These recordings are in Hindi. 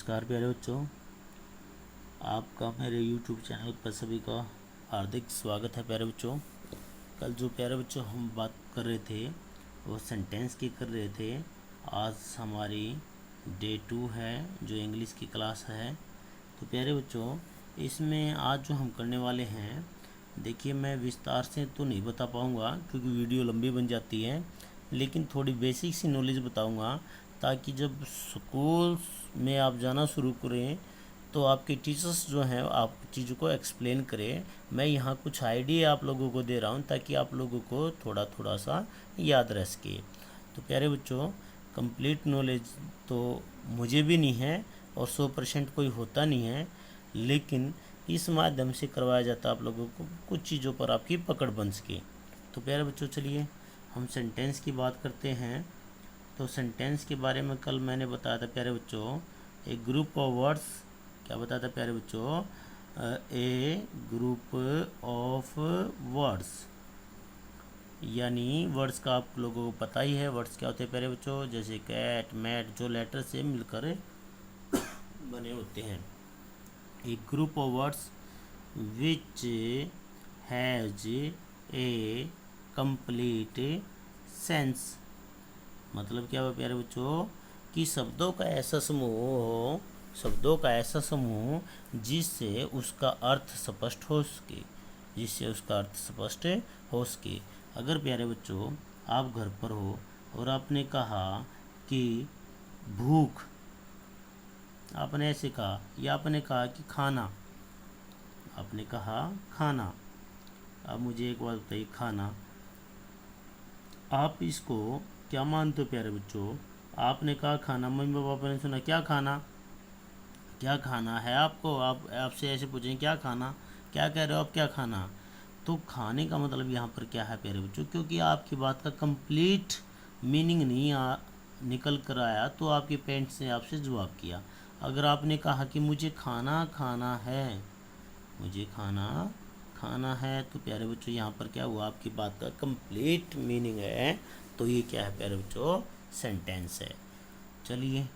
नमस्कार प्यारे बच्चों, आपका मेरे YouTube चैनल पर सभी का हार्दिक स्वागत है। प्यारे बच्चों, कल जो प्यारे बच्चों हम बात कर रहे थे वो सेंटेंस की कर रहे थे। आज हमारी डे 2 है जो इंग्लिश की क्लास है। तो प्यारे बच्चों, इसमें आज जो हम करने वाले हैं, देखिए मैं विस्तार से तो नहीं बता पाऊँगा क्योंकि वीडियो लंबी बन जाती है, लेकिन थोड़ी बेसिक सी नॉलेज बताऊँगा ताकि जब स्कूल में आप जाना शुरू करें तो आपके टीचर्स जो हैं आप चीज़ों को एक्सप्लेन करें। मैं यहाँ कुछ आइडिया आप लोगों को दे रहा हूँ ताकि आप लोगों को थोड़ा थोड़ा सा याद रह सके। तो प्यारे बच्चों, कंप्लीट नॉलेज तो मुझे भी नहीं है और 100% कोई होता नहीं है, लेकिन इस माध्यम से करवाया जाता है आप लोगों को कुछ चीज़ों पर आपकी पकड़ बन सके। तो प्यारे बच्चों, चलिए हम सेंटेंस की बात करते हैं। तो सेंटेंस के बारे में कल मैंने बताया था प्यारे बच्चों, एक ग्रुप ऑफ वर्ड्स, क्या बताया था प्यारे बच्चों, ए ग्रुप ऑफ वर्ड्स, यानी वर्ड्स का आप लोगों को पता ही है। वर्ड्स क्या होते हैं प्यारे बच्चों, जैसे कैट, मैट, जो लेटर से मिलकर बने होते हैं। एक group of words which has a complete sense, मतलब क्या हुआ प्यारे बच्चों कि शब्दों का ऐसा समूह हो, शब्दों का ऐसा समूह जिससे उसका अर्थ स्पष्ट हो सके, जिससे उसका अर्थ स्पष्ट हो सके। अगर प्यारे बच्चों आप घर पर हो और आपने कहा कि भूख, आपने ऐसे कहा, या आपने कहा कि खाना, आपने कहा खाना। अब मुझे एक बात बताइए, खाना आप इसको क्या मानते हो प्यारे बच्चों? आपने कहा खाना, मम्मी पापा ने सुना क्या खाना, क्या खाना है आपको, आप आपसे ऐसे पूछें क्या खाना, क्या कह रहे हो आप, क्या खाना। तो खाने का मतलब यहाँ पर क्या है प्यारे बच्चों, क्योंकि आपकी बात का कंप्लीट मीनिंग नहीं निकल कर आया तो आपके पेरेंट्स ने आपसे जवाब किया। अगर आपने कहा कि मुझे खाना खाना है, मुझे खाना खाना है, तो प्यारे बच्चों यहाँ पर क्या हुआ, आपकी बात का कंप्लीट मीनिंग है। तो ये क्या है प्यारे बच्चों, सेंटेंस है। चलिए,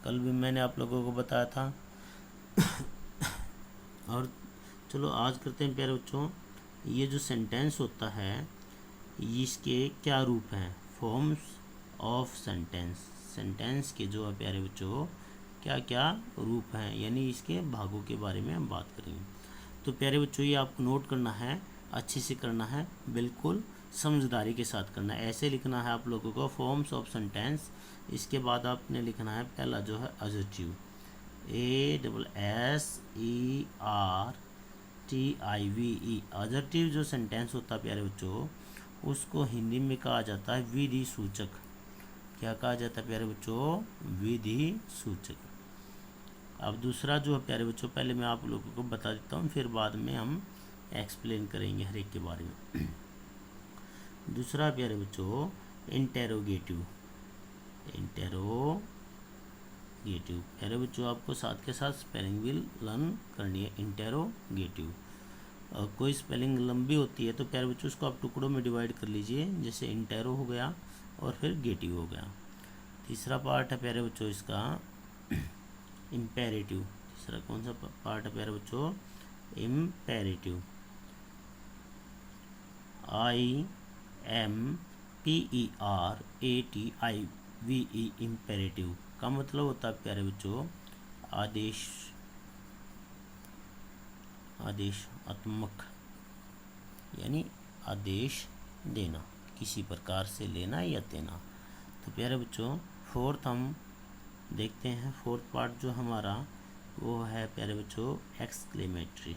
कल भी मैंने आप लोगों को बताया था और चलो आज करते हैं प्यारे बच्चों। ये जो सेंटेंस होता है इसके क्या रूप हैं, फॉर्म्स ऑफ सेंटेंस, सेंटेंस के जो है प्यारे बच्चों क्या क्या रूप हैं, यानी इसके भागों के बारे में हम बात करेंगे। तो प्यारे बच्चों ये आपको नोट करना है, अच्छे से करना है, बिल्कुल समझदारी के साथ करना है। ऐसे लिखना है आप लोगों को फॉर्म्स ऑफ सेंटेंस। इसके बाद आपने लिखना है पहला जो है एडजेक्टिव, ASSERTIVE। एडजेक्टिव जो सेंटेंस होता है प्यारे बच्चों उसको हिंदी में कहा जाता है विधि सूचक। क्या कहा जाता है प्यारे बच्चों, विधि सूचक। अब दूसरा जो है प्यारे बच्चों, पहले मैं आप लोगों को बता देता हूँ, फिर बाद में हम एक्सप्लेन करेंगे हर एक के बारे में। दूसरा प्यारे बच्चों इंटेरोगेटिव, इंटेरोगेटिव प्यारे बच्चों आपको साथ के साथ स्पेलिंग भी लर्न करनी है। इंटेरोगेटिव कोई स्पेलिंग लंबी होती है तो प्यारे बच्चों उसको आप टुकड़ों में डिवाइड कर लीजिए, जैसे इंटेरो हो गया और फिर गेटिव हो गया। तीसरा पार्ट है प्यारे बच्चों इसका इम्पेरेटिव। तीसरा कौन सा पार्ट है प्यारे बच्चों, इम्पेरेटिव, IMPERATIVE, इम्पेरेटिव का मतलब होता है प्यारे बच्चों आदेश, आदेशात्मक, यानी आदेश देना, किसी प्रकार से लेना या देना। तो प्यारे बच्चों फोर्थ हम देखते हैं, फोर्थ पार्ट जो हमारा वो है प्यारे बच्चों एक्सक्लेमेटरी।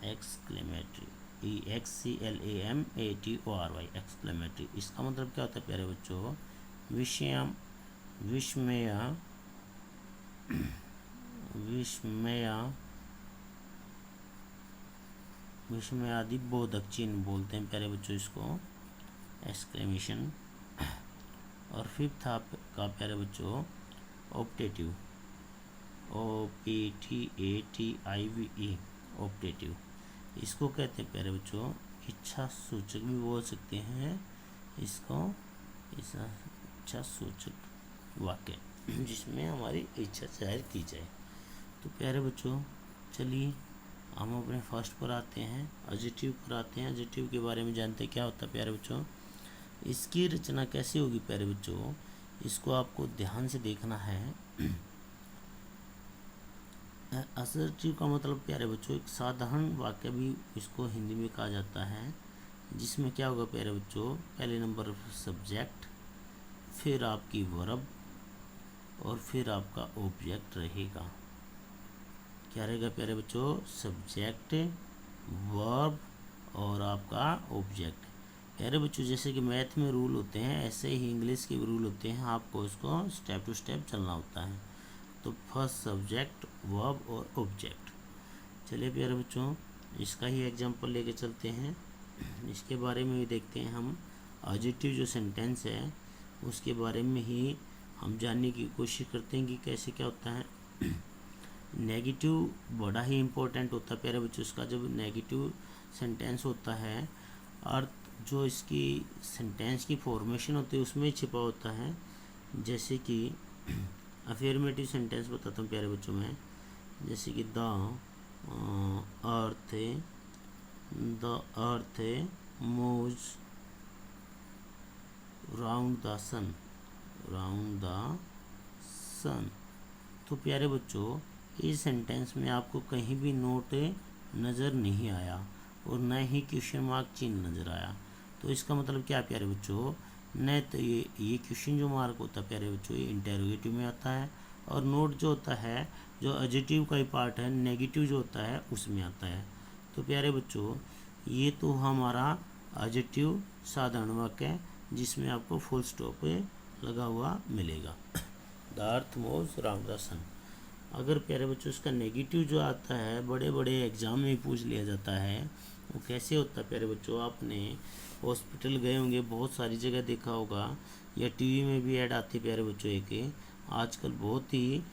Exclamatory, EXCLAMATORY, exclamatory. इसका मतलब क्या होता है प्यारे बच्चों, विस्मय, विस्मयादि बोधक चिन्ह बोलते हैं प्यारे बच्चों इसको, एक्सक्लेमेशन। और फिफ्थ का प्यारे बच्चों ऑप्टेटिव, OPTATIVE, ऑप्टेटिव। इसको कहते हैं प्यारे बच्चों इच्छा सूचक भी बोल सकते हैं इसको, इच्छा सूचक वाक्य जिसमें हमारी इच्छा जाहिर की जाए। तो प्यारे बच्चों, चलिए हम अपने फर्स्ट पर आते हैं, एडजेक्टिव पर आते हैं। एडजेक्टिव के बारे में जानते हैं क्या होता है प्यारे बच्चों। इसकी रचना कैसे होगी प्यारे बच्चों, इसको आपको ध्यान से देखना है। एडजेक्टिव का मतलब प्यारे बच्चों एक साधारण वाक्य भी इसको हिंदी में कहा जाता है, जिसमें क्या होगा प्यारे बच्चों, पहले नंबर पर सब्जेक्ट, फिर आपकी वर्ब और फिर आपका ऑब्जेक्ट रहेगा। क्या रहेगा प्यारे बच्चों, सब्जेक्ट, वर्ब और आपका ऑब्जेक्ट। प्यारे बच्चों, जैसे कि मैथ में रूल होते हैं ऐसे ही इंग्लिश के भी रूल होते हैं, आपको इसको स्टेप टू स्टेप चलना होता है। तो फर्स्ट सब्जेक्ट, वर्ब और ऑब्जेक्ट। चलिए प्यारे बच्चों, इसका ही एग्जांपल लेके चलते हैं, इसके बारे में भी देखते हैं हम। एडजेक्टिव जो सेंटेंस है उसके बारे में ही हम जानने की कोशिश करते हैं कि कैसे क्या होता है। नेगेटिव बड़ा ही इम्पोर्टेंट होता है प्यारे बच्चों। इसका जब नेगेटिव सेंटेंस होता है, अर्थ जो इसकी सेंटेंस की फॉर्मेशन होती है उसमें छिपा होता है। जैसे कि अफर्मेटिव सेंटेंस बताता हूँ प्यारे बच्चों में, जैसे कि the earth moves round the sun. तो प्यारे बच्चों, इस सेंटेंस में आपको कहीं भी नोट नज़र नहीं आया और न ही क्वेश्चन मार्क चिन्ह नज़र आया। तो इसका मतलब क्या प्यारे बच्चों, न तो ये क्वेश्चन जो मार्क होता है प्यारे बच्चों ये इंटरोगेटिव में आता है, और नोट जो होता है जो एडजेक्टिव का ही पार्ट है, नेगेटिव जो होता है उसमें आता है। तो प्यारे बच्चों, ये तो हमारा एडजेक्टिव साधारण वाक्य है जिसमें आपको फुल स्टॉप लगा हुआ मिलेगा। The earth moves round the sun. अगर प्यारे बच्चों इसका नेगेटिव जो आता है बड़े बड़े एग्जाम में पूछ लिया जाता है, वो कैसे होता है प्यारे बच्चों, आपने हॉस्पिटल गए होंगे, बहुत सारी जगह देखा होगा, या टीवी में भी ऐड आती है प्यारे बच्चों। एक आजकल बहुत ही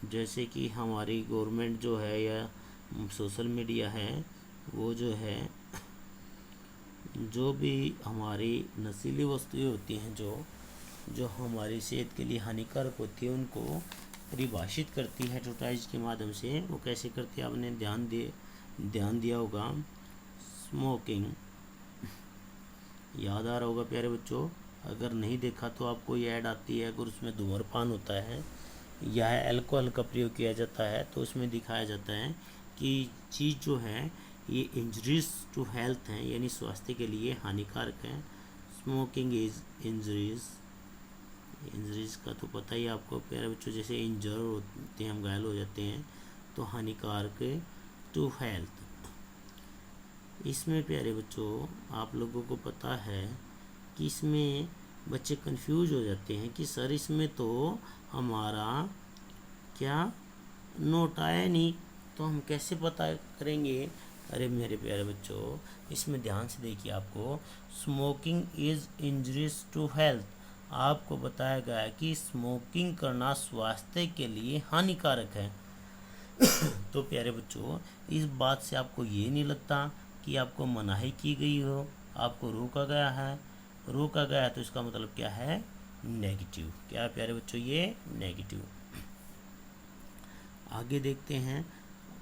जैसे कि हमारी गवर्नमेंट जो है या सोशल मीडिया है, वो जो है जो भी हमारी नशीली वस्तुएं होती हैं जो हमारी सेहत के लिए हानिकारक होती है उनको परिभाषित करती है एडवर्टाइज के माध्यम से। वो कैसे करती है, आपने ध्यान दिया होगा। स्मोकिंग याद आ रहा होगा प्यारे बच्चों, अगर नहीं देखा तो आपको ये ऐड आती है। अगर उसमें धूम्रपान होता है या अल्कोहल का प्रयोग किया जाता है तो उसमें दिखाया जाता है कि चीज़ जो है ये इंजरीज टू हेल्थ है, यानी स्वास्थ्य के लिए हानिकारक है। स्मोकिंग इज इंजरीज का तो पता ही आपको प्यारे बच्चों, जैसे इंजर होते हैं, हम घायल हो जाते हैं, तो हानिकारक टू हेल्थ। इसमें प्यारे बच्चों आप लोगों को पता है कि इसमें बच्चे कंफ्यूज हो जाते हैं कि सर इसमें तो हमारा क्या नोट आया नहीं, तो हम कैसे पता करेंगे। अरे मेरे प्यारे बच्चों, इसमें ध्यान से देखिए, आपको smoking is injuries to health आपको बताया गया है कि स्मोकिंग करना स्वास्थ्य के लिए हानिकारक है। तो प्यारे बच्चों, इस बात से आपको ये नहीं लगता कि आपको मनाही की गई हो, आपको रोका गया है, तो इसका मतलब क्या है, नेगेटिव। क्या है प्यारे बच्चों, ये नेगेटिव। आगे देखते हैं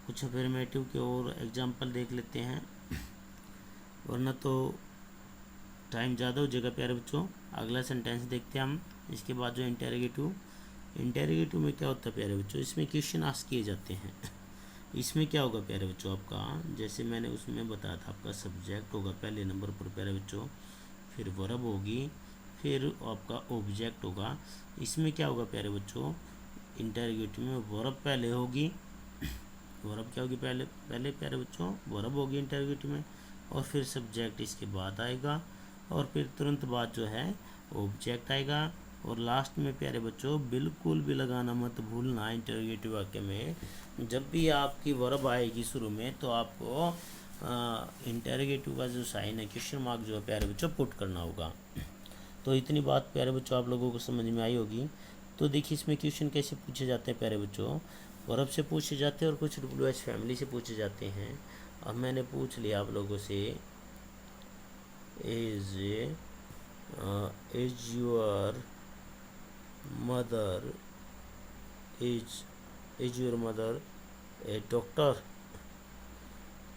कुछ अफर्मेटिव के और एग्जाम्पल देख लेते हैं, वरना तो टाइम ज़्यादा हो जाएगा प्यारे बच्चों। अगला सेंटेंस देखते हैं हम, इसके बाद जो इंटेरोगेटिव में क्या होता है प्यारे बच्चों, इसमें क्वेश्चन आस्क किए जाते हैं। इसमें क्या होगा प्यारे बच्चों, आपका जैसे मैंने उसमें बताया था, आपका सब्जेक्ट होगा पहले नंबर पर प्यारे बच्चों, फिर वर्ब होगी, फिर आपका ऑब्जेक्ट होगा। इसमें क्या होगा प्यारे बच्चों, इंटेरोगेटिव में वर्ब पहले होगी। वर्ब क्या होगी, पहले प्यारे बच्चों वर्ब होगी इंटेरोगेटिव में, और फिर सब्जेक्ट इसके बाद आएगा, और फिर तुरंत बाद जो है ऑब्जेक्ट आएगा, और लास्ट में प्यारे बच्चों बिल्कुल भी लगाना मत भूलना इंटेरोगेटिव वाक्य में, जब भी आपकी वर्ब आएगी शुरू में तो आपको इंटेरोगेटिव का जो साइन है, क्वेश्चन मार्क जो है प्यारे बच्चों पुट करना होगा। तो इतनी बात प्यारे बच्चों आप लोगों को समझ में आई होगी। तो देखिए इसमें क्वेश्चन कैसे पूछे जाते हैं प्यारे बच्चों, वर्ब से पूछे जाते हैं और कुछ WH फैमिली से पूछे जाते हैं। अब मैंने पूछ लिया आप लोगों से, is is your mother is is your mother A doctor,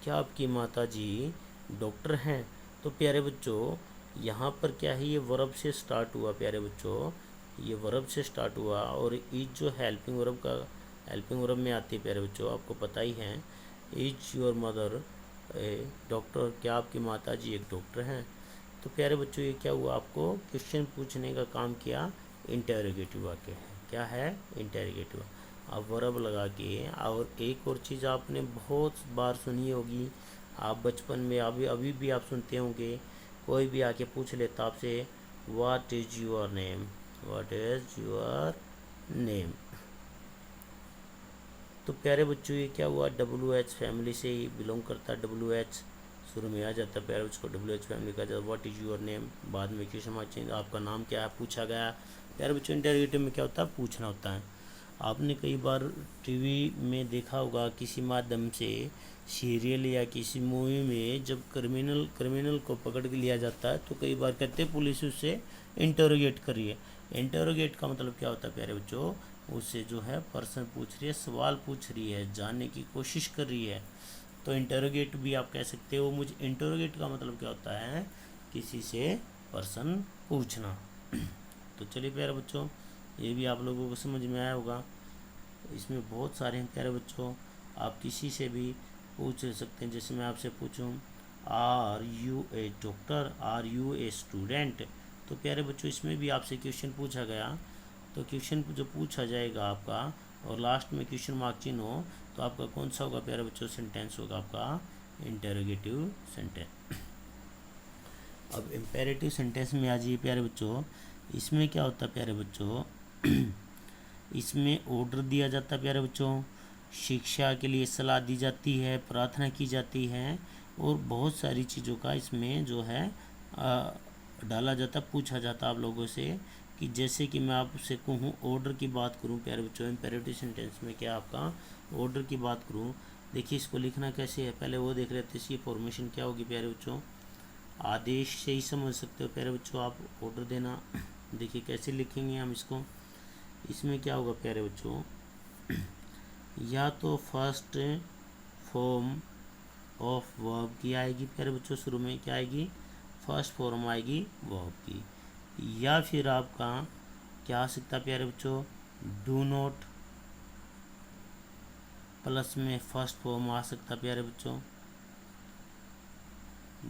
क्या आपकी माता जी डॉक्टर हैं। तो प्यारे बच्चों यहाँ पर क्या है, ये वर्ब से स्टार्ट हुआ प्यारे बच्चों, ये वर्ब से स्टार्ट हुआ और इज जो हेल्पिंग वर्ब का हेल्पिंग वर्ब में आती है प्यारे बच्चों, आपको पता ही है। Is your mother A doctor, क्या आपकी माता जी एक डॉक्टर हैं। तो प्यारे बच्चों ये क्या हुआ, आपको क्वेश्चन पूछने का काम किया इंटेरोगेटिव वाक्य है। क्या है, इंटेरोगेटिव। अब वर्ब लगा के, और एक और चीज़ आपने बहुत बार सुनी होगी, आप बचपन में अभी अभी भी आप सुनते होंगे, कोई भी आके पूछ लेता आपसे what is your name, what is your name. तो प्यारे बच्चों ये क्या हुआ, WH फैमिली से ही बिलोंग करता है, WH शुरू में आ जाता है प्यारे बच्चों को, WH फैमिली का जाता है। व्हाट इज योर नेम, बाद में क्वेश्चन मार्क चेंज, आपका नाम क्या है पूछा गया। प्यारे बच्चों इंटरोगेटिव में क्या होता है, पूछना होता है। आपने कई बार टीवी में देखा होगा किसी माध्यम से, सीरियल या किसी मूवी में, जब क्रिमिनल को पकड़ के लिया जाता है तो कई बार कहते हैं पुलिस उससे इंटरोगेट करिए। इंटरोगेट का मतलब क्या होता है प्यारे बच्चों, उससे जो है पर्सन पूछ रही है, सवाल पूछ रही है, जानने की कोशिश कर रही है। तो इंटरोगेट भी आप कह सकते हो। मुझे इंटरोगेट का मतलब क्या होता है, किसी से पर्सन पूछना। तो चलिए प्यारे बच्चों ये भी आप लोगों को समझ में आया होगा। इसमें बहुत सारे हैं प्यारे बच्चों, आप किसी से भी पूछ सकते हैं। जैसे मैं आपसे पूछूं are you a doctor, are you a student, तो प्यारे बच्चों इसमें भी आपसे क्वेश्चन पूछा गया, तो क्वेश्चन जो पूछा जाएगा आपका और लास्ट में क्वेश्चन मार्क चिन्ह हो, तो आपका कौन सा होगा प्यारे बच्चों, सेंटेंस होगा आपका इंटेरोगेटिव सेंटेंस। अब इम्पेरेटिव सेंटेंस में आ जाइए प्यारे बच्चों। इसमें क्या होता है प्यारे बच्चों, इसमें ऑर्डर दिया जाता है प्यारे बच्चों, शिक्षा के लिए सलाह दी जाती है, प्रार्थना की जाती है, और बहुत सारी चीज़ों का इसमें जो है डाला जाता, पूछा जाता आप लोगों से। कि जैसे कि मैं आपसे कहूँ, ऑर्डर की बात करूँ प्यारे बच्चों, इम्पेरेटिव सेंटेंस में क्या आपका ऑर्डर की बात करूँ, देखिए इसको लिखना कैसे है, पहले वो देख लेते हैं। इसकी फॉर्मेशन क्या होगी प्यारे बच्चों, आदेश से ही समझ सकते हो प्यारे बच्चों आप ऑर्डर देना। देखिए कैसे लिखेंगे हम इसको, इसमें क्या होगा प्यारे बच्चों, या तो फर्स्ट फॉर्म ऑफ वर्ब की आएगी प्यारे बच्चों, शुरू में क्या आएगी, फर्स्ट फॉर्म आएगी वर्ब की, या फिर आपका क्या आ सकता है प्यारे बच्चों, डू नॉट प्लस में फर्स्ट फॉर्म आ सकता है प्यारे बच्चों,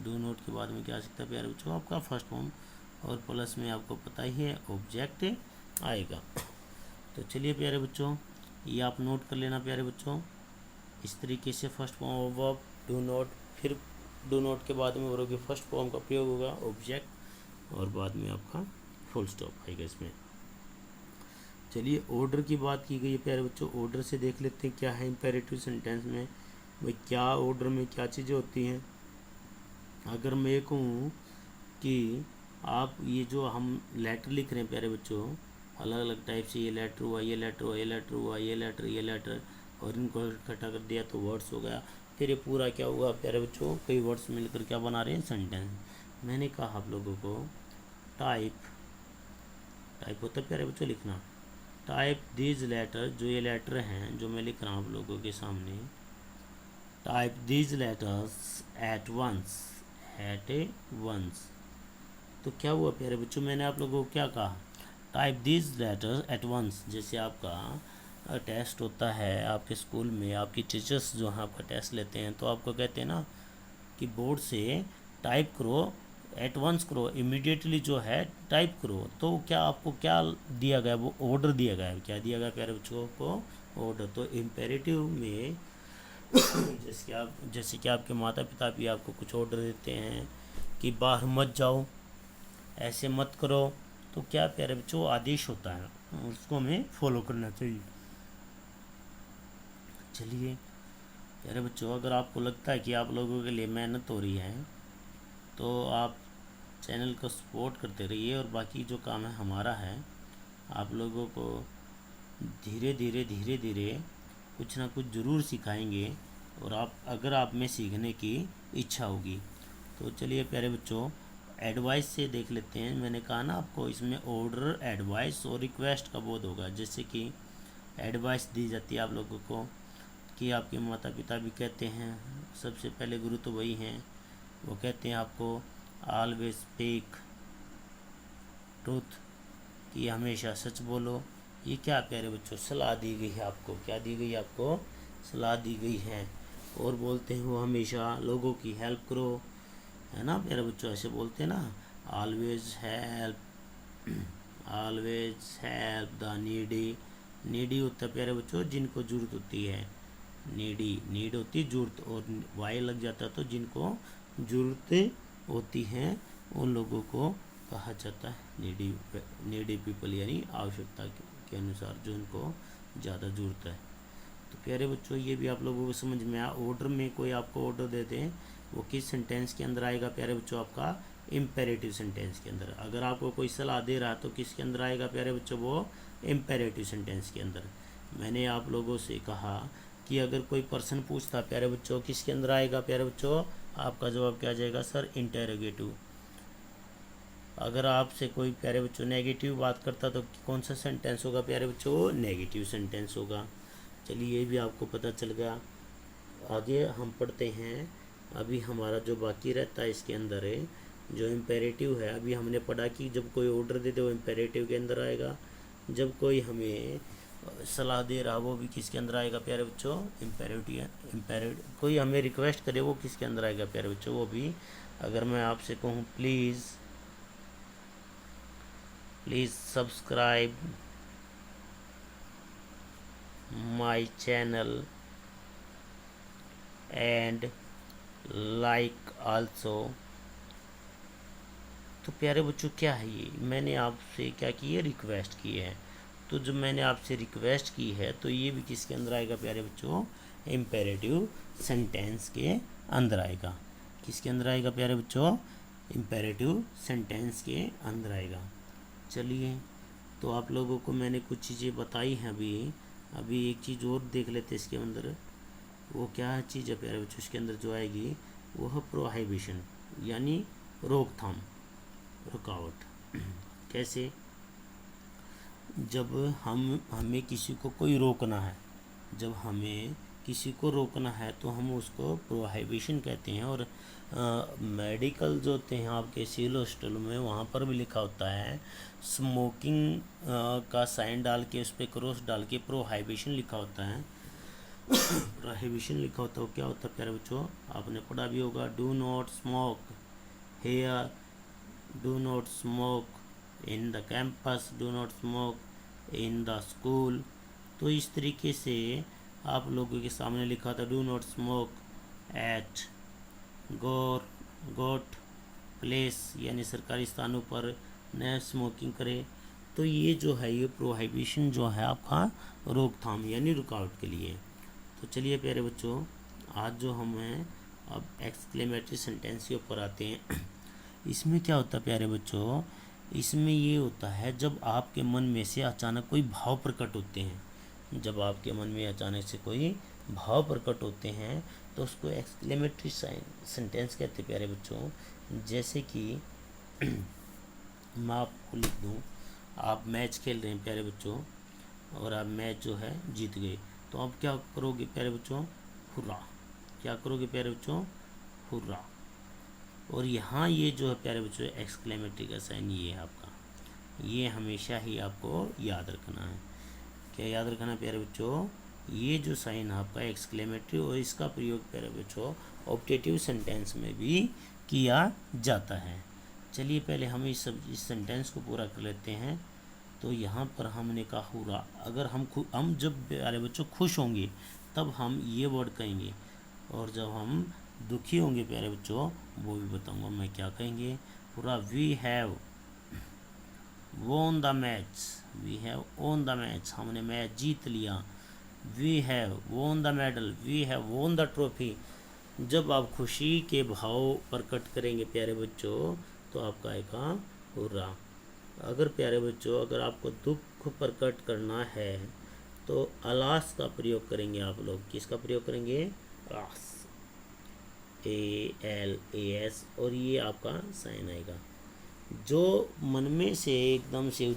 डू नॉट के बाद में क्या आ सकता है प्यारे बच्चों, आपका फर्स्ट फॉर्म, और प्लस में आपको पता ही है ऑब्जेक्ट आएगा। तो चलिए प्यारे बच्चों ये आप नोट कर लेना प्यारे बच्चों, इस तरीके से first form of verb do not, फिर डू नॉट के बाद में वर्ब के फर्स्ट फॉर्म का प्रयोग होगा ऑब्जेक्ट, और बाद में आपका फुल स्टॉप आएगा इसमें। चलिए ऑर्डर की बात की गई है प्यारे बच्चों, ऑर्डर से देख लेते हैं क्या है इम्पेरेटिव सेंटेंस में, भाई क्या ऑर्डर में क्या चीज़ें होती हैं। अगर मैं कहूँ कि आप ये जो हम लेटर लिख रहे हैं प्यारे बच्चों, अलग अलग टाइप से, ये लेटर हुआ, ये लेटर हुआ, ये लेटर हुआ, ये लेटर, और इनको इकट्ठा कर दिया तो वर्ड्स हो गया। फिर ये पूरा क्या हुआ प्यारे बच्चों, कई वर्ड्स मिलकर क्या बना रहे हैं, सेंटेंस। मैंने कहा आप लोगों को टाइप होता है प्यारे बच्चों लिखना, टाइप दीज लेटर, जो ये लेटर हैं जो मैं लिख रहा हूँ आप लोगों के सामने, type these letters at once. तो क्या हुआ प्यारे बच्चों, मैंने आप लोगों को क्या कहा, type these letters at once. जैसे आपका टेस्ट होता है आपके स्कूल में, आपकी टीचर्स जो हैं आपका टेस्ट लेते हैं, तो आपको कहते हैं ना कि बोर्ड से टाइप करो, एट वंस करो, इमीडिएटली जो है टाइप करो। तो क्या आपको क्या दिया गया, वो ऑर्डर दिया गया है। क्या दिया गया प्यारे बच्चों को, ऑर्डर। तो इम्पेरेटिव में जैसे कि आपके माता पिता भी आपको कुछ ऑर्डर देते हैं कि बाहर मत जाओ, ऐसे मत करो, तो क्या प्यारे बच्चों आदेश होता है, उसको हमें फॉलो करना चाहिए। चलिए प्यारे बच्चों अगर आपको लगता है कि आप लोगों के लिए मेहनत हो रही है, तो आप चैनल को सपोर्ट करते रहिए, और बाकी जो काम है हमारा है, आप लोगों को धीरे धीरे कुछ ना कुछ ज़रूर सिखाएंगे, और आप अगर आप में सीखने की इच्छा होगी। तो चलिए प्यारे बच्चों एडवाइस से देख लेते हैं। मैंने कहा ना आपको, इसमें ऑर्डर, एडवाइस और रिक्वेस्ट का बोध होगा। जैसे कि एडवाइस दी जाती है आप लोगों को कि आपके माता पिता भी कहते हैं, सबसे पहले गुरु तो वही हैं, वो कहते हैं आपको ऑलवेज स्पीक ट्रूथ, कि हमेशा सच बोलो। ये क्या प्यारे बच्चों, सलाह दी गई है आपको। क्या दी गई है आपको? सलाह दी गई है। और बोलते हैं वो हमेशा लोगों की हेल्प करो, है ना प्यारे बच्चों, ऐसे बोलते हैं ना, always help, always help the needy. Needy होता है प्यारे बच्चों जिनको जरूरत होती है, नीडी, नीड होती है जरूरत, और वाई लग जाता है तो जिनको जरूरत होती है उन लोगों को कहा जाता है नीडी, नीडी पीपल, यानी आवश्यकता के अनुसार जो उनको ज़्यादा ज़रूरत है। तो प्यारे बच्चों ये भी आप लोगों को समझ में आया। ऑर्डर में कोई आपको ऑर्डर दे दें, वो किस सेंटेंस के अंदर आएगा प्यारे बच्चों? आपका इम्पेरेटिव सेंटेंस के अंदर। अगर आपको कोई सलाह दे रहा है तो किसके अंदर आएगा प्यारे बच्चों? वो इम्पेरेटिव सेंटेंस के अंदर। मैंने आप लोगों से कहा कि अगर कोई पर्सन पूछता प्यारे बच्चों किसके अंदर आएगा प्यारे बच्चों? आपका जवाब क्या आ जाएगा सर? इंटेरोगेटिव। अगर आपसे कोई प्यारे बच्चों नेगेटिव बात करता तो कौन सा सेंटेंस होगा प्यारे बच्चों? नेगेटिव सेंटेंस होगा। चलिए ये भी आपको पता चल गया। आगे हम पढ़ते हैं। अभी हमारा जो बाकी रहता है इसके अंदर है जो इम्पेरेटिव है। अभी हमने पढ़ा कि जब कोई ऑर्डर दे दे वो इम्पेरेटिव के अंदर आएगा, जब कोई हमें सलाह दे रहा वो भी किसके अंदर आएगा प्यारे बच्चों? इम्पेरेटिव। कोई हमें रिक्वेस्ट करे वो किसके अंदर आएगा प्यारे बच्चों? वो भी। अगर मैं आपसे कहूँ please subscribe my channel and like also, तो प्यारे बच्चों क्या है ये? मैंने आपसे क्या की है? रिक्वेस्ट की है। तो जब मैंने आपसे रिक्वेस्ट की है तो ये भी किसके अंदर आएगा प्यारे बच्चों? इम्पेरेटिव सेंटेंस के अंदर आएगा। किसके अंदर आएगा प्यारे बच्चों? इम्पेरेटिव सेंटेंस के अंदर आएगा। चलिए तो आप लोगों को मैंने कुछ चीज़ें बताई हैं। अभी एक चीज़ और देख लेते हैं इसके अंदर। वो क्या चीज़ है प्यारे बच्चों? इसके अंदर जो आएगी वो है प्रोहिबिशन, यानी रोकथाम, रुकावट। कैसे? जब हमें किसी को कोई रोकना है, जब हमें किसी को रोकना है तो हम उसको प्रोहिबिशन कहते हैं। और मेडिकल जो होते हैं आपके सिविल हॉस्पिटल में, वहाँ पर भी लिखा होता है स्मोकिंग का साइन डाल के, उस पर क्रॉस डाल के प्रोहिबिशन लिखा होता है। प्रोहिबिशन लिखा होता है वो क्या होता है प्यारे बच्चों? आपने पढ़ा भी होगा, do not smoke here, do not smoke in the campus, do not smoke in the school. तो इस तरीके से आप लोगों के सामने लिखा था do not smoke at govt place, यानी सरकारी स्थानों पर न स्मोकिंग करे। तो ये जो है ये प्रोहिबिशन जो है आपका रोकथाम यानी रुकावट के लिए। तो चलिए प्यारे बच्चों आज जो हम हैं अब एक्सक्लेमेटरी सेंटेंस के ऊपर आते हैं। इसमें क्या होता है प्यारे बच्चों? इसमें ये होता है जब आपके मन में से अचानक कोई भाव प्रकट होते हैं। जब आपके मन में अचानक से कोई भाव प्रकट होते हैं तो उसको एक्सक्लेमेटरी सेंटेंस कहते हैं प्यारे बच्चों। जैसे कि मैं आपको लिख दूँ, आप मैच खेल रहे हैं प्यारे बच्चों और आप मैच जो है जीत गए, तो आप क्या करोगे प्यारे बच्चों? हुर्रा। क्या करोगे प्यारे बच्चों? हुर्रा। और यहाँ ये जो है प्यारे बच्चों एक्सक्लेमेटरी का साइन ये है आपका, ये हमेशा ही आपको याद रखना है। क्या याद रखना है प्यारे बच्चों? ये जो साइन आपका एक्सक्लेमेटरी, और इसका प्रयोग प्यारे बच्चों ऑब्जेक्टिव सेंटेंस में भी किया जाता है। चलिए पहले हम इस सेंटेंस को पूरा कर लेते हैं। तो यहाँ पर हमने कहा हुर्रा। अगर हम जब प्यारे बच्चों खुश होंगे तब हम ये वर्ड कहेंगे, और जब हम दुखी होंगे प्यारे बच्चों वो भी बताऊंगा मैं क्या कहेंगे। Hurrah, we have won the match, we have won the match, हमने मैच जीत लिया। We have won the medal, we have won the trophy. जब आप खुशी के भाव प्रकट करेंगे प्यारे बच्चों तो आपका आएगा हुर्रा। अगर प्यारे बच्चों अगर आपको दुख प्रकट करना है तो अलास का प्रयोग करेंगे आप लोग। किसका प्रयोग करेंगे? आस, ALAS, और ये आपका साइन आएगा। जो मन में से एकदम से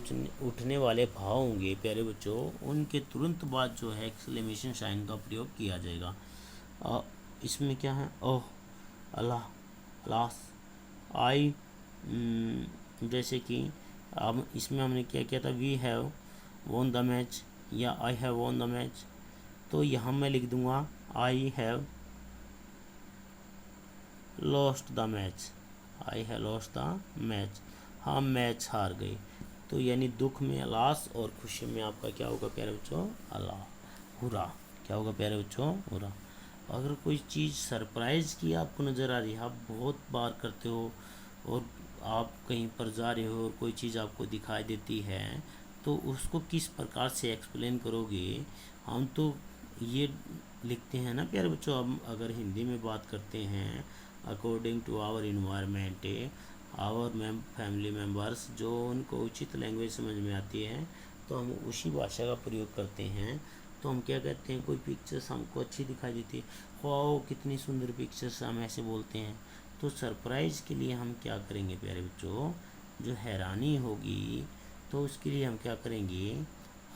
उठने वाले भाव होंगे प्यारे बच्चों, उनके तुरंत बाद जो है एक्सक्लेमेशन साइन का प्रयोग किया जाएगा। इसमें क्या है, ओह, अल्लाह, अलास, आई, जैसे कि अब इसमें हमने क्या किया था, we have won the match या I have won the match, तो यहाँ मैं लिख दूंगा I have lost the match, I have lost the match, हम मैच हार गए। तो यानी दुख में अलास और खुशी में आपका क्या होगा प्यारे बच्चों, अल्लाह, हुरा। क्या होगा प्यारे बच्चों, हुरा। अगर कोई चीज़ सरप्राइज़ की आपको नज़र आ रही है, आप बहुत बार करते हो और आप कहीं पर जा रहे हो और कोई चीज़ आपको दिखाई देती है, तो उसको किस प्रकार से एक्सप्लेन करोगे। हम तो ये लिखते हैं ना प्यारे बच्चों, हम अगर हिंदी में बात करते हैं, according to our environment, our family members, जो उनको उचित लैंग्वेज समझ में आती है, तो हम उसी भाषा का प्रयोग करते हैं। तो हम क्या कहते हैं, कोई पिक्चर्स हमको अच्छी दिखाई देती है, वाओ कितनी सुंदर पिक्चर्स, हम ऐसे बोलते हैं। तो सरप्राइज़ के लिए हम क्या करेंगे प्यारे बच्चों, जो हैरानी होगी, तो उसके लिए हम क्या करेंगे,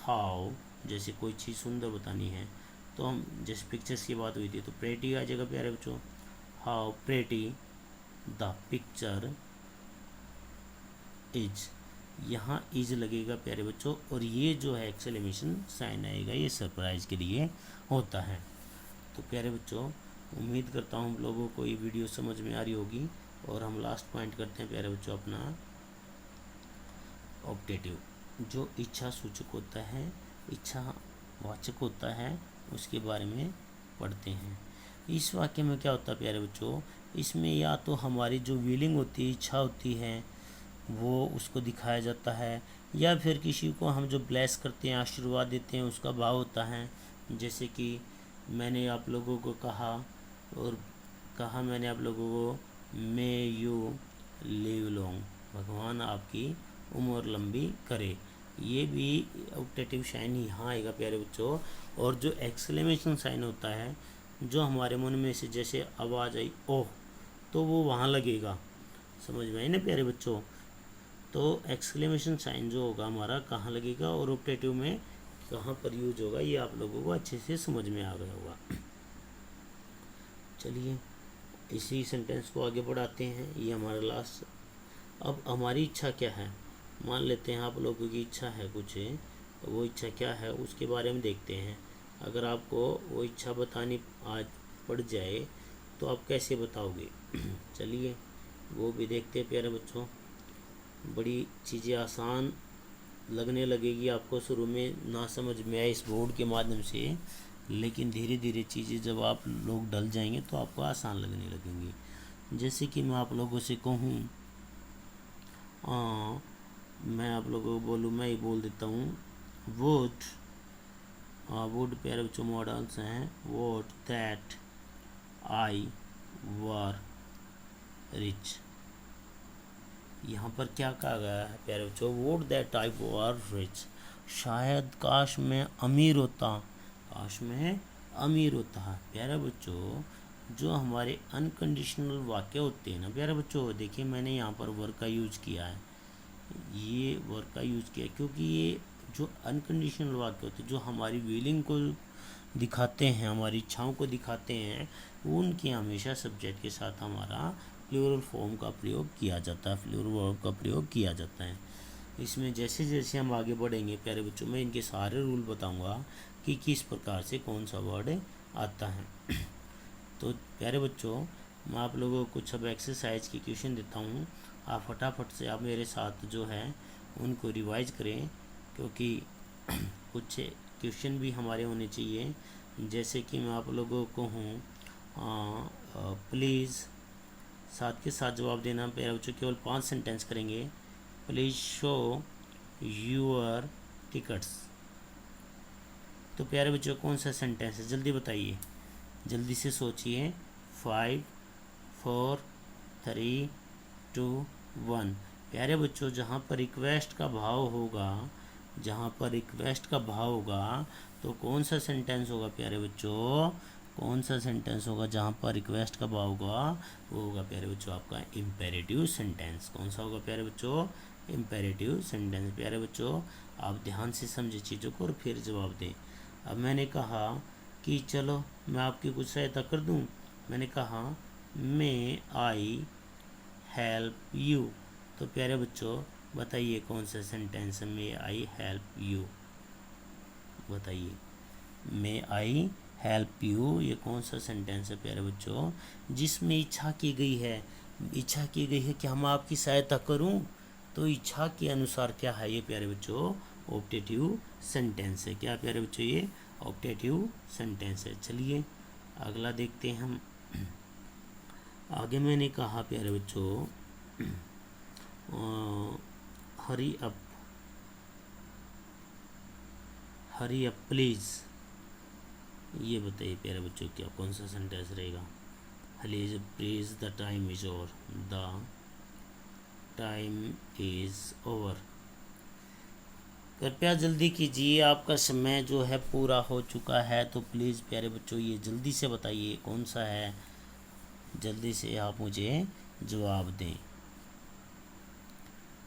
हाउ। जैसे कोई चीज़ सुंदर बतानी है, तो हम जैसे पिक्चर्स की बात हुई थी, तो प्रेटी आ जाएगा प्यारे बच्चों, how pretty the picture is, यहाँ इज लगेगा प्यारे बच्चों, और ये जो है एक्सक्लेमेशन साइन आएगा, ये सरप्राइज़ के लिए होता है। तो प्यारे बच्चों, उम्मीद करता हूँ हम लोगों को ये वीडियो समझ में आ रही होगी। और हम लास्ट पॉइंट करते हैं प्यारे बच्चों अपना ऑप्टेटिव, जो इच्छा सूचक होता है, इच्छा वाचक होता है, उसके बारे में पढ़ते हैं। इस वाक्य में क्या होता है प्यारे बच्चों, इसमें या तो हमारी जो विलिंग होती है, इच्छा होती है, वो उसको दिखाया जाता है, या फिर किसी को हम जो ब्लेस करते हैं, आशीर्वाद देते हैं, उसका भाव होता है। जैसे कि मैंने आप लोगों को कहा, और कहा मैंने आप लोगों को, मे यू लिव लॉन्ग, भगवान आपकी उम्र लंबी करे। ये भी ऑप्टेटिव साइन यहाँ आएगा प्यारे बच्चों। और जो एक्सक्लेमेशन साइन होता है, जो हमारे मन में से जैसे आवाज़ आई ओह, तो वो वहाँ लगेगा, समझ में आई ना प्यारे बच्चों। तो एक्सक्लेमेशन साइन जो होगा हमारा कहाँ लगेगा और ऑप्टेटिव में कहाँ पर यूज होगा, ये आप लोगों को अच्छे से समझ में आ गया होगा। चलिए इसी सेंटेंस को आगे बढ़ाते हैं, ये हमारा लास्ट। अब हमारी इच्छा क्या है, मान लेते हैं आप लोगों की इच्छा है कुछ, तो वो इच्छा क्या है उसके बारे में देखते हैं। अगर आपको वो इच्छा बतानी आज पड़ जाए, तो आप कैसे बताओगे। चलिए वो भी देखते हैं प्यारे बच्चों। बड़ी चीज़ें आसान लगने लगेगी आपको शुरू में, ना समझ में आए इस बोर्ड के माध्यम से, लेकिन धीरे धीरे चीज़ें जब आप लोग डल जाएंगे तो आपको आसान लगने लगेंगी। जैसे कि मैं आप लोगों से कहूँ, मैं आप लोगों को बोलूँ, मैं ही बोल देता हूँ, वुड, वुड प्यारे बच्चों मॉडल्स हैं, would that I were rich. यहाँ पर क्या कहा गया है प्यारे बच्चों, would that I were rich, शायद काश मैं अमीर होता, काश मैं अमीर होता। प्यारे बच्चों, जो हमारे अनकंडीशनल वाक्य होते हैं ना प्यारे बच्चों, देखिए मैंने यहाँ पर वर्क का यूज किया है, ये वर्क का यूज किया क्योंकि ये जो अनकंडीशनल वाक्य होते हैं, जो हमारी विलिंग को दिखाते हैं, हमारी इच्छाओं को दिखाते हैं, उनकी हमेशा सब्जेक्ट के साथ हमारा प्लूरल फॉर्म का प्रयोग किया जाता है, प्लूरल वर्ब का प्रयोग किया जाता है। इसमें जैसे जैसे हम आगे बढ़ेंगे प्यारे बच्चों, मैं इनके सारे रूल बताऊंगा कि किस प्रकार से कौन सा वर्ड आता है। तो प्यारे बच्चों, मैं आप लोगों को कुछ अब एक्सरसाइज की क्वेश्चन देता हूँ, आप फटाफट से आप मेरे साथ जो है उनको रिवाइज करें, क्योंकि कुछ क्वेश्चन भी हमारे होने चाहिए। जैसे कि मैं आप लोगों को हूँ, प्लीज़ साथ के साथ जवाब देना प्यारे बच्चों, केवल 5 सेंटेंस करेंगे। Please show your tickets. तो प्यारे बच्चों कौन सा सेंटेंस है, जल्दी बताइए, जल्दी से सोचिए। 5 4 3 2 1। प्यारे बच्चों, जहाँ पर रिक्वेस्ट का भाव होगा, जहाँ पर रिक्वेस्ट का भाव होगा, तो कौन सा सेंटेंस होगा प्यारे बच्चों, कौन सा सेंटेंस होगा जहाँ पर रिक्वेस्ट का भाव होगा, वो होगा प्यारे बच्चों आपका इम्पेरेटिव सेंटेंस। कौन सा होगा प्यारे बच्चों, इम्पेरेटिव सेंटेंस। प्यारे बच्चों आप ध्यान से समझे चीज़ों को और फिर जवाब दें। अब मैंने कहा कि चलो मैं आपकी कुछ सहायता कर दूं। मैंने कहा मे आई हेल्प यू। तो प्यारे बच्चों बताइए कौन सा सेंटेंस है मे आई हेल्प यू, बताइए। मे आई हेल्प यू ये कौन सा सेंटेंस है प्यारे बच्चों, जिसमें इच्छा की गई है। इच्छा की गई है कि हम आपकी सहायता करूं, तो इच्छा के अनुसार क्या है ये प्यारे बच्चों, ऑप्टेटिव सेंटेंस है। क्या प्यारे बच्चों, ये ऑप्टेटिव सेंटेंस है। चलिए अगला देखते हैं हम। आगे मैंने कहा प्यारे बच्चों hurry up, hurry up please. ये बताइए प्यारे बच्चों क्या कौन सा सेंटेंस रहेगा। Please please the time is over, the time is over. कृपया जल्दी कीजिए आपका समय जो है पूरा हो चुका है। तो प्लीज़ प्यारे बच्चों ये जल्दी से बताइए कौन सा है, जल्दी से आप मुझे जवाब दें।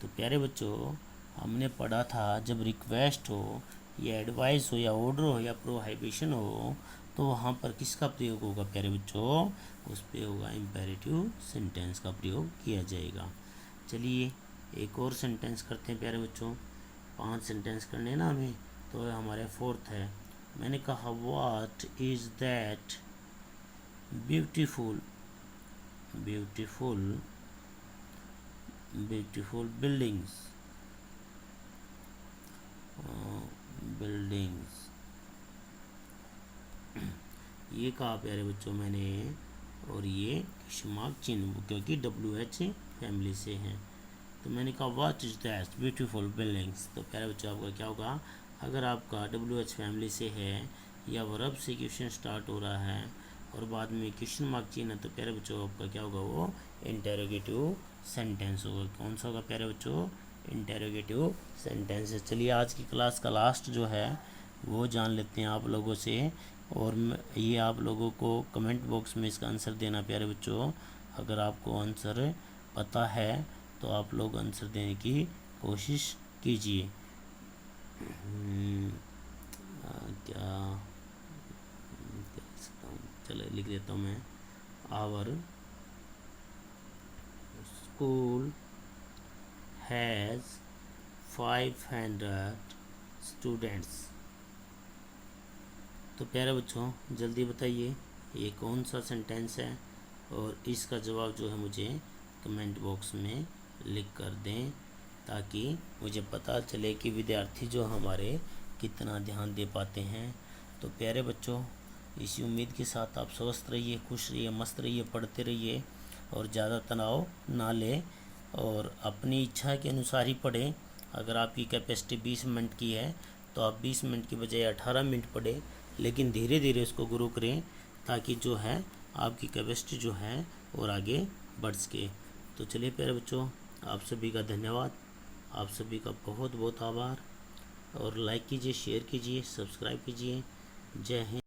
तो प्यारे बच्चों हमने पढ़ा था जब रिक्वेस्ट हो या एडवाइस हो या ऑर्डर हो या प्रोहिबिशन हो तो वहाँ पर किसका प्रयोग होगा प्यारे बच्चों, उस पर होगा इम्पेरेटिव सेंटेंस का प्रयोग किया जाएगा। चलिए एक और सेंटेंस करते हैं प्यारे बच्चों। 5 सेंटेंस करने ना हमें, तो हमारे 4th है। मैंने कहा what is that beautiful, beautiful, beautiful buildings, buildings. ये कहा प्यारे बच्चों मैंने, और ये क्वेश्चन मार्क चिन्ह क्योंकि WH फैमिली से हैं। तो मैंने कहा what is that beautiful buildings. तो प्यारे बच्चों आपका क्या होगा, अगर आपका WH फैमिली से है या वर्ब से क्वेश्चन स्टार्ट हो रहा है और बाद में क्वेश्चन मार्क चिन्ह है, तो प्यारे बच्चों आपका क्या होगा, वो इंटेरोगेटिव सेंटेंस होगा। कौन सा होगा प्यारे बच्चों, इंटेरोगेटिव सेंटेंस है। चलिए आज की क्लास का लास्ट जो है वो जान लेते हैं आप लोगों से, और ये आप लोगों को कमेंट बॉक्स में इसका आंसर देना प्यारे बच्चों। अगर आपको आंसर पता है तो आप लोग आंसर देने की कोशिश कीजिए। क्या चलो लिख देता हूँ मैं। Our school has 500 students. तो प्यारे बच्चों जल्दी बताइए ये कौन सा सेंटेंस है, और इसका जवाब जो है मुझे कमेंट बॉक्स में लिख कर दें, ताकि मुझे पता चले कि विद्यार्थी जो हमारे कितना ध्यान दे पाते हैं। तो प्यारे बच्चों इसी उम्मीद के साथ आप स्वस्थ रहिए, खुश रहिए, मस्त रहिए, पढ़ते रहिए और ज़्यादा तनाव ना लें और अपनी इच्छा के अनुसार ही पढ़ें। अगर आपकी कैपेसिटी 20 मिनट की है तो आप 20 मिनट की बजाय 18 मिनट पढ़ें, लेकिन धीरे धीरे उसको ग्रो करें ताकि जो है आपकी कैपेसिटी जो है और आगे बढ़ सके। तो चलिए प्यारे बच्चों आप सभी का धन्यवाद, आप सभी का बहुत बहुत आभार, और लाइक कीजिए, शेयर कीजिए, सब्सक्राइब कीजिए। जय हिंद।